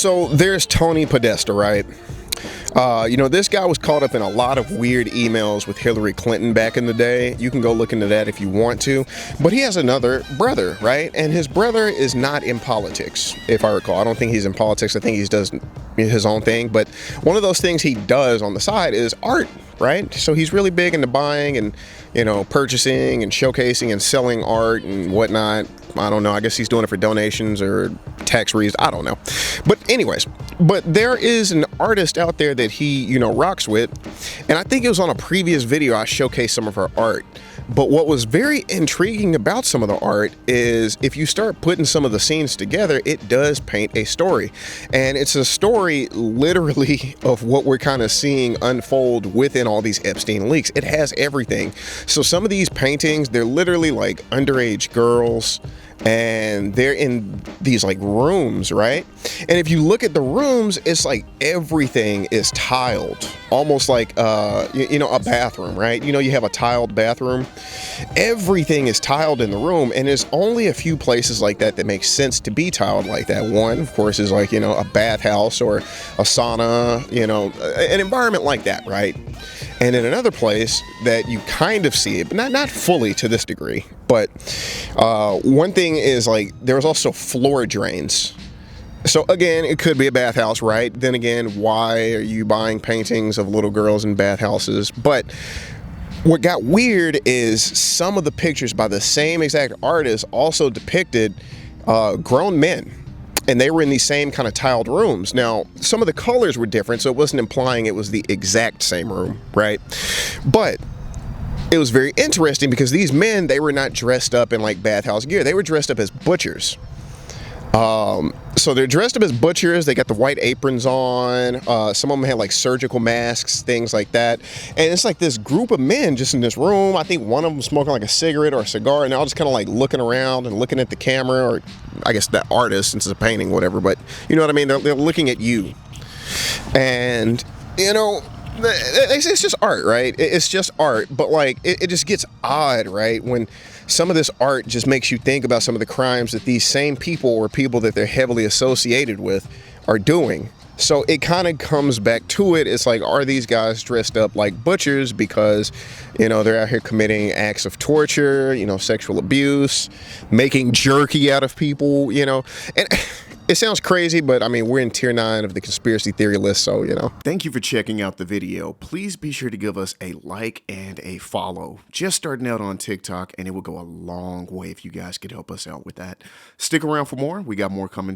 So there's Tony Podesta, right? This guy was caught up in a lot of weird emails with Hillary Clinton back in the day. You can go look into that if you want to. But he has another brother, right? And his brother is not in politics, if I recall. I don't think he's in politics. I think he does his own thing. But one of those things he does on the side is art, right? So he's really big into buying and, purchasing and showcasing and selling art and whatnot. I don't know. I guess he's doing it for donations or tax reasons. I don't know. But anyways, there is an artist out there that he, rocks with. And I think it was on a previous video I showcased some of her art. But what was very intriguing about some of the art is if you start putting some of the scenes together, it does paint a story. And it's a story literally of what we're kind of seeing unfold within all these Epstein leaks. It has everything. So some of these paintings, they're literally like underage girls, and they're in these like rooms, right? And if you look at the rooms, it's like everything is tiled, almost like a bathroom, right? You have a tiled bathroom. Everything is tiled in the room, and there's only a few places like that that make sense to be tiled like that. One, of course, is like a bathhouse or a sauna, an environment like that, right? And in another place that you kind of see it, but not fully to this degree. But one thing is like there's also floor drains. So again, it could be a bathhouse, right? Then again, why are you buying paintings of little girls in bathhouses? But what got weird is some of the pictures by the same exact artist also depicted grown men. And they were in these same kind of tiled rooms. Now, some of the colors were different, so it wasn't implying it was the exact same room, right? But it was very interesting because these men, they were not dressed up in like bathhouse gear. They were dressed up as butchers. So they're dressed up as butchers. They got the white aprons on. Some of them had like surgical masks, things like that. And it's like this group of men just in this room. I think one of them smoking like a cigarette or a cigar, and they're all just kind of like looking around and looking at the camera, or I guess that artist, since it's a painting, whatever. But you know what I mean? They're looking at you. And, it's just art, right? It's just art. But like, it just gets odd, right? When some of this art just makes you think about some of the crimes that these same people or people that they're heavily associated with are doing. So it kind of comes back to it. It's like, are these guys dressed up like butchers because, they're out here committing acts of torture, sexual abuse, making jerky out of people, and it sounds crazy, but I mean, we're in tier 9 of the conspiracy theory list, so, Thank you for checking out the video. Please be sure to give us a like and a follow. Just starting out on TikTok, and it will go a long way if you guys could help us out with that. Stick around for more. We got more coming